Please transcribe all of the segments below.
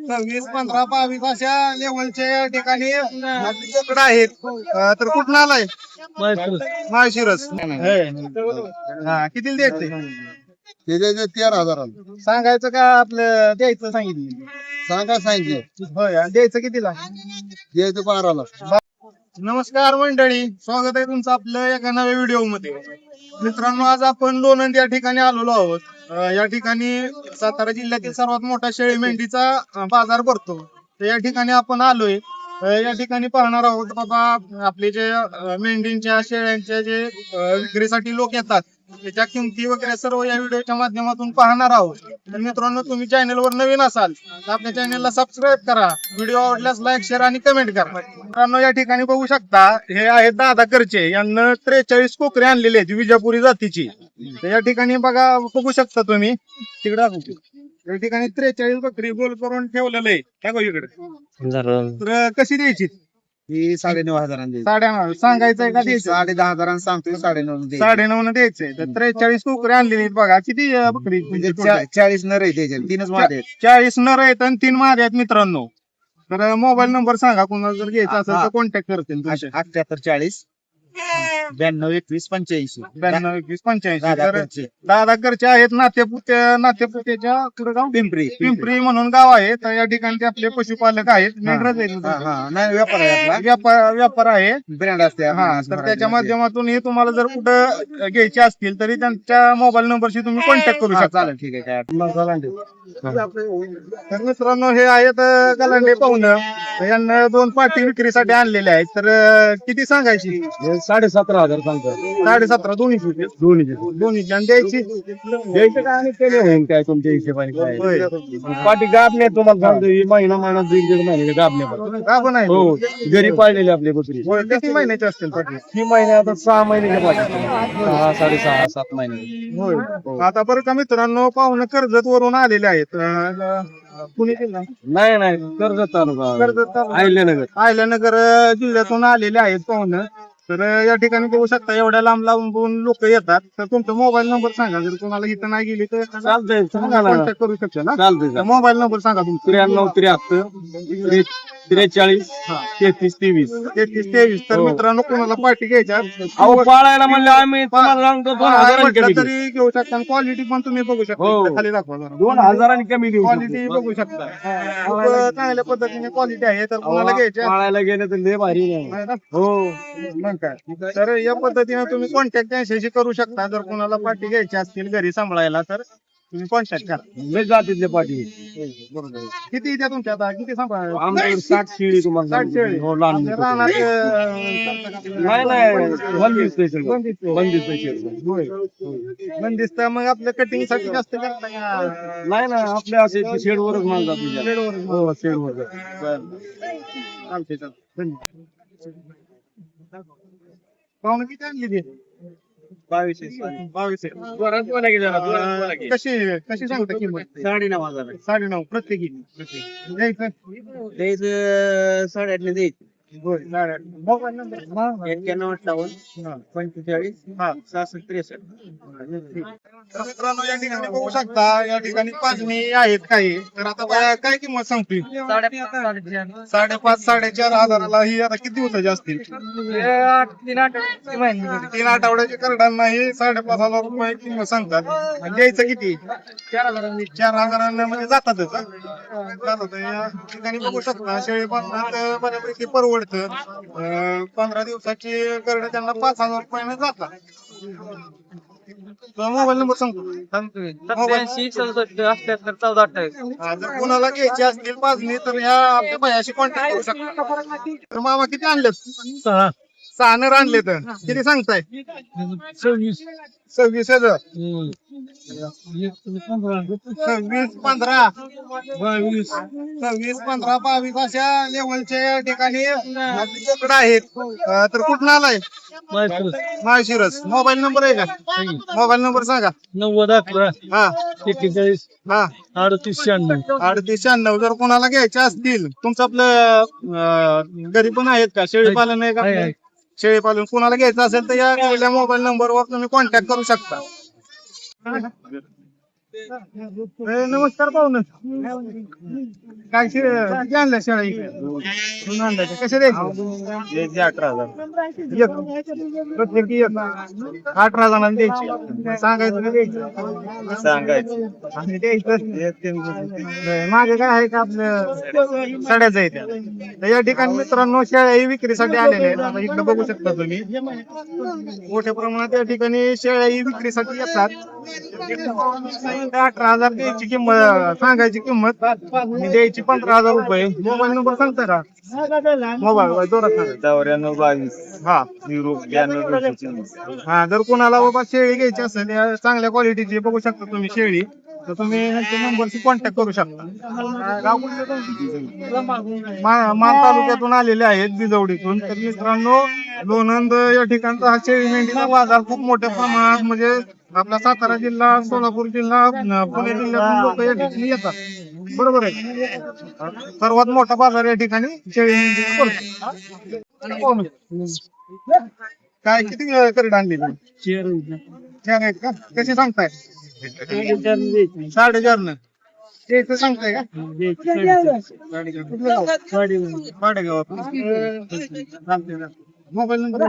20-15-22 अशा लेवलच्या या ठिकाणी बोकडं आहेत. तर कुठून आलाय? माळशिरस. हा, किती द्यायचे? 13,000 सांगायचं का आपलं द्यायचं सांगितलं? सांगितलं. होय, आणि द्यायचं कितीला? द्यायचं 12,000. नमस्कार मंडळी, स्वागत आहे तुमचं आपलं एका नव्या व्हिडिओ मध्ये. मित्रांनो, आज आपण लोणंद या ठिकाणी आलेलो आहोत. या ठिकाणी सातारा जिल्ह्यातील सर्वात मोठा शेळी मेंढीचा बाजार भरतो. तर या ठिकाणी आपण आलोय. या ठिकाणी पाहणार आहोत बाबा, आपले जे मेंढींच्या शेळ्यांच्या जे विक्रीसाठी लोक येतात त्याच्या किमती वगैरे सर्व या व्हिडिओच्या माध्यमातून पाहणार आहोत. तर मित्रांनो, तुम्ही चॅनलवर नवीन असाल तर आपल्या चॅनलला सबस्क्राईब करा, व्हिडिओ आवडल्यास लाईक शेअर आणि कमेंट करा. मित्रांनो, या ठिकाणी बघू शकता, हे आहेत दादा करचे. यांना 43 कोकरे आणलेले आहेत विजापुरी जातीची. तर या ठिकाणी बघू शकता तुम्ही तिकडे या ठिकाणी 43 बकरी गोल करून ठेवलेलं आहे. काय गो इकडे, तर कशी द्यायची? ही 9,500 9.5 सांगायचंय का द्यायचं? 10,500 सांगतोय, 9,500 9.5 द्यायचंय. तर 43 कोकरे आणलेली आहेत बघा. किती बकरी? 40 नर आहे त्याच्यात, 3च माद आहेत. 40 नर आहेत आणि 3 मादी आहेत मित्रांनो. तर मोबाईल नंबर सांगा, कोणाला जर घ्यायचा असेल तर कॉन्टॅक्ट करतील. 78 40 92 21 85. 92 21 85. दादा करचे आहेत नातेपुत्याच्या पुढे गाव पिंपरी म्हणून गाव आहे. तर या ठिकाणी ते आपले पशुपालक आहेत. मेंढरच आहेत. नाही, व्यापार आहे आपला. व्यापार आहे, ब्रँड असते. हा. तर त्याच्या माध्यमातून तुम्हाला जर कुठं घ्यायचे असतील तरी त्यांच्या मोबाईल नंबरशी तुम्ही कॉन्टॅक्ट करू शकता. चालेल, ठीक आहे. तर मित्रांनो, हे आहेत गलांडे पाहुणं. यांना 2 पाटी विक्रीसाठी आणलेले आहेत. तर किती सांगायची? 17,000 सांगतो. 17.5 दोन्हीची आणि द्यायची काय आणि केले होईल काय तुमच्या हिशेबाने काय? होय. पाठी गाबणे तुम्हाला सांगतो, ही महिना 1.5 महिने गाबणे. का पण आहे? हो, घरी पाळलेली आपली बकरी. होय. किती महिन्याचे असतील पाटी? ही महिने आता 6 महिन्याच्या पाठी. 6, 6.5, 7 महिने. होय. आता बरं का मित्रांनो, पाहुणं कर्जत वरून आलेले आहेत. पुणे जिल्हा नाही, कर्जत तालुका, कर्जत अहिल्यानगर जिल्ह्यातून आलेले आहेत पाहुणं. तर या ठिकाणी बघू शकता, एवढ्या लांबून लोक येतात. तर तुमचा मोबाईल नंबर सांगा, जर कोणाला इथं नाही गेली तर चालतंय, सांगा ना. कॉन्टॅक्ट करू शकता ना. चालतंय. मोबाईल नंबर सांगा तुमचा. 93 73 43 33 23. 33 तर मित्रांनो, कोणाला पार्टी घ्यायच्या अहो, पाळायला म्हणलं आम्ही तुम्हाला सांगतो 2,000 कमी देऊ. तरी घेऊ शकता. क्वालिटी पण तुम्ही बघू शकता. हो. खाली दाखवा जरा. 2,000 कमी देऊ. क्वालिटी बघू शकता. खूप चांगल्या पद्धतीने क्वालिटी आहे. तर कोणाला घ्यायच्या पाळायला गेलं तर लय भारी नाही. आहे ना? हो, मग काय. तर या पद्धतीने तुम्ही कॉन्टॅक्ट त्यांच्याशी करू शकता. जर कोणाला पार्टी घ्यायची असतील घरी सांभाळायला तर तुम्ही कॉन्टॅक्ट करा. लय जातीतले पाठी. बरोबर. किती द्या तुमच्या आता? किती सांभाळ? आमच्याकडे 60 शेळी तुम्हाला 60 शेळी. हो, लहान आपल्या रानात बंदिस्त शेळी. बंदिस्त. मग आपल्या कटिंग साठी जास्त करता का? नाही ना, आपल्या असे शेडवरच माल जातो. शेडवर. हो, शेडवर. चालते. धन्यवाद. पाहुणे किती आणली ती? 22. कशी सांगता किंमत? 9,500. 9.5 प्रत्येकी. द्यायचं? 8.5 द्यायची. होय. 9.5. Mobile number? 91 45 66 63. तर मित्रांनो, या ठिकाणी बघू शकता, या ठिकाणी पाचणी आहेत काही. तर आता काय किंमत सांगतोय? 5.5 4.5 हजाराला. ही आता किती दिवसाची असतील? 3 आठवड्याच्या करडांना ही 5.5 रुपये किंमत सांगतात. आणि द्यायचं किती? 4,000 म्हणजे जातातच. या ठिकाणी बघू शकता, शेळी पालनात बऱ्यापैकी परवडतं. 15 दिवसाची करड त्यांना 5,000 रुपयाने जातात. मोबाईल नंबर सांगतो. 87 67 78 14 28. जर कोणाला घ्यायची असतील पाचणी तर ह्या आपल्या भयाशी कॉन्टॅक्ट करू शकता. तर मामा किती आणलेत? 6 नर आणले. तर किती सांगताय? 26 हजार. 26 15 22 अशा लेवलच्या या ठिकाणी बोकडं आहेत. तर कुठून आलाय? माळशिरस. मोबाईल नंबर आहे का? मोबाईल नंबर सांगा. 90 11 हा 41 हा 38 96. 3896. जर कोणाला घ्यायचे असतील, तुमचं आपलं घरी पण आहेत का शेळी पालन? आहे का? शेळी पालन कोणाला घ्यायचं असेल तर या मोबाईल नंबरवर तुम्ही कॉन्टॅक्ट करू शकता. नमस्कार पाहुणे. काय किती आणल्या शेळ्या इकडे? दोन आणल्या का? कशा द्यायचे? 18,000 एक. प्रत्येकी एक. 18 जणांना द्यायची. सांगायचं का द्यायचं? सांगायचं आणि द्यायचं. मागे काय आहे का आपलं साड्याचं आहे त्या. तर या ठिकाणी मित्रांनो शेळ्या विक्रीसाठी आलेल्या आहेत. आता इकडे बघू शकता तुम्ही मोठ्या प्रमाणात या ठिकाणी शेळ्या विक्रीसाठी येतात. 18,000 द्यायची किंमत, सांगायची किंमत, द्यायची 15,000 रुपये. मोबाईल नंबर सांगता का? मोबाईल जोरात सांगा. 9422 हा 092. हा जर कोणाला बाबा शेळी घ्यायची असेल या चांगल्या क्वालिटीची बघू शकता तुम्ही शेळी, तर तुम्ही ह्यांच्या नंबरशी कॉन्टॅक्ट करू शकता. गाव कुठलं तुमचं? मान तालुक्यातून आलेले आहेत बिजवडीतून. तर मित्रांनो लोणंद या ठिकाणचा हा शेळी मेंढीचा बाजार खूप मोठ्या प्रमाणात म्हणजे आपला सातारा जिल्हा, सोलापूर जिल्हा, पुणे जिल्ह्यातून लोक या ठिकाणी येतात. बरोबर आहे. सर्वात मोठा बाजार या ठिकाणी शेळी मेंढीचा भरतो. काय किती करड आणली? 4 आहेत का? कशी सांगताय? 4.5 ते सांगताय का? मोबाईल नंबर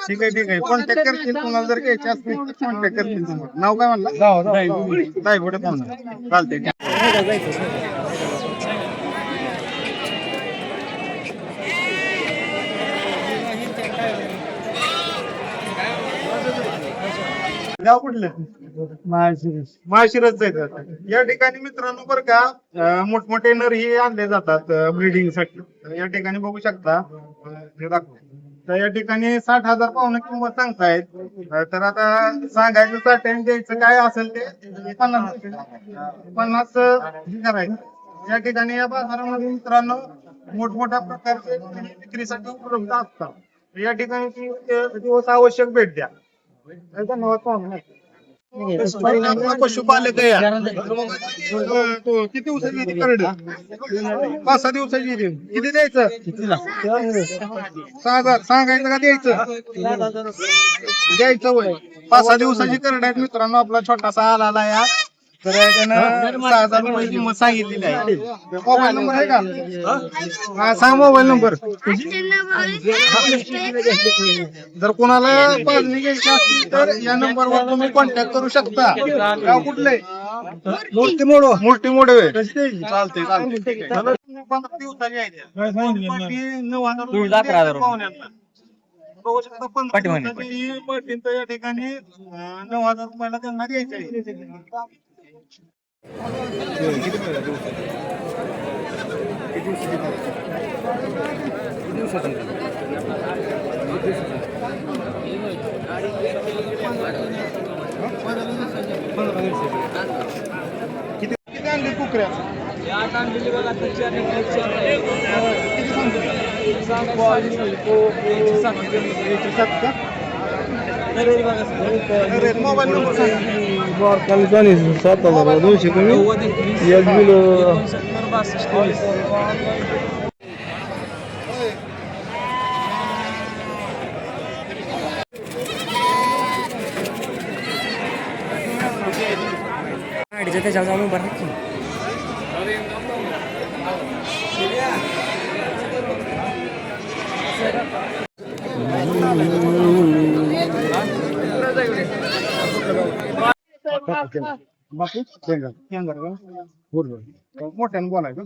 ठीक आहे. कॉन्टॅक्ट करतील. तुम्हाला जर घ्यायचे असतील तर कॉन्टॅक्ट करतील. नाव काय म्हणलं? दायगोडे पाहुणा. चालते. गाव कुठलं? माळशिरस या ठिकाणी मित्रांनो बरं का मोठमोठे नर हे आणले जातात ब्रीडिंग साठी. या ठिकाणी बघू शकता हे दाखव. तर या ठिकाणी 60,000 पाहुणे किंमत सांगतायत. तर आता सांगायचं 60 आणि द्यायचं काय असेल ते 50 करायचं. या ठिकाणी या बाजारामध्ये मित्रांनो मोठमोठ्या प्रकारचे विक्रीसाठी उपलब्ध असतात. या ठिकाणी दिवस आवश्यक भेट द्या. धन्यवाद पाहुणे. पशुपालक किती दिवसाची येते करड? 5-6 दिवसाची येते. किती द्यायचं? 6,000 सांगायचं का द्यायचं? द्यायचं वय. 5-6 दिवसाची करड आहेत मित्रांनो. आपला छोटासा आला या तर त्यानं 6,000 रुपये किंमत सांगितलेली आहे. मोबाईल नंबर आहे का? हा सांग मोबाईल नंबर. जर कोणाला पाजणी घ्यायची असतील तर या नंबरवर तुम्ही कॉन्टॅक्ट करू शकता. गाव कुठले? मोठी मोठे चालते. 15 दिवसाची आहे. 9,000 पाहुण्यांना बघू शकता. 15 दिवसाची पडतील तर या ठिकाणी 9,000 रुपयाला त्यांना द्यायचे आहे. किती आणली कुकऱ्या? मोबाईल नंबर खाली 7,200 कमी 1 किलो. त्याच्यावर जाऊन बरं की मोठ्यानं बोलायचं.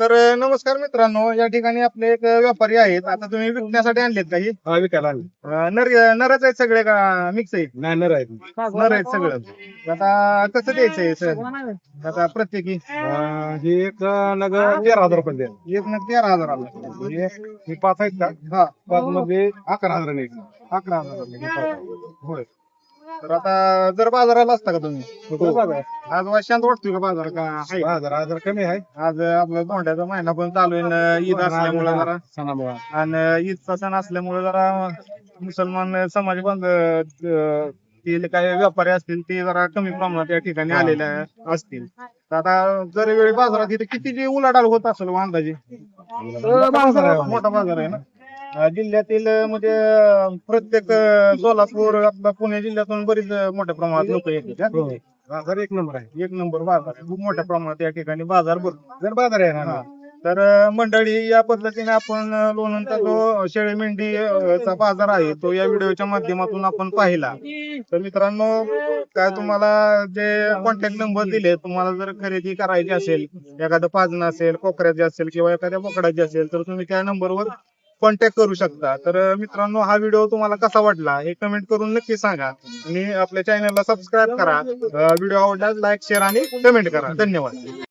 तर नमस्कार मित्रांनो, या ठिकाणी आपले एक व्यापारी आहेत. आता तुम्ही विकण्यासाठी आणलेत काही? विकायला नरच आहेत सगळे का मिक्स आहेत? नाही नर आहेत. नर आहेत सगळं. आता कसं द्यायचंय सर? आता प्रत्येकी हे एक नग 13,000 रुपये द्या. एक नग 13,000 म्हणजे मी 5 आहेत का? हा 5 मध्ये 11,000 एक. 11,000 होय. तर आता जर बाजाराला असता का तुम्ही? आज शांत वाटतोय का बाजार का? 10,000 कमी आहे. आज आपला धोंड्याचा महिना पण चालू आहे. ईद असल्यामुळे जरा सणामुळे आणि ईदचा सण असल्यामुळे जरा मुसलमान समाज ते काही व्यापारी असतील ते जरा कमी प्रमाणात या ठिकाणी आलेले असतील. तर आता जर वेळी बाजारात इथे किती जी उलाढाल होत असेल अंदाजे? मोठा बाजार आहे ना. जिल्ह्यातील म्हणजे प्रत्येक सोलापूर आपला पुणे जिल्ह्यातून बरीच मोठ्या प्रमाणात लोक येतात. बाजार एक नंबर आहे. एक नंबर बाजार आहे. खूप मोठ्या प्रमाणात या ठिकाणी बाजार भरतो. जर बाजार आहे हा. तर मंडळी या पद्धतीने आपण लोणंदचा जो शेळी मेंढी चा बाजार आहे तो या व्हिडिओच्या माध्यमातून आपण पाहिला. तर मित्रांनो काय तुम्हाला जे कॉन्टॅक्ट नंबर दिले तुम्हाला जर खरेदी करायची असेल एखादं पाजन असेल कोकऱ्याचे असेल किंवा एखाद्या बोकडाची असेल तर तुम्ही त्या नंबरवर कॉन्टॅक्ट करू शकता. तर मित्रांनो हा व्हिडिओ तुम्हाला कसा वाटला हे कमेंट करून नक्की सांगा आणि आपल्या चॅनलला सबस्क्राईब करा. व्हिडिओ आवडल्यास लाईक शेअर आणि कमेंट करा. धन्यवाद.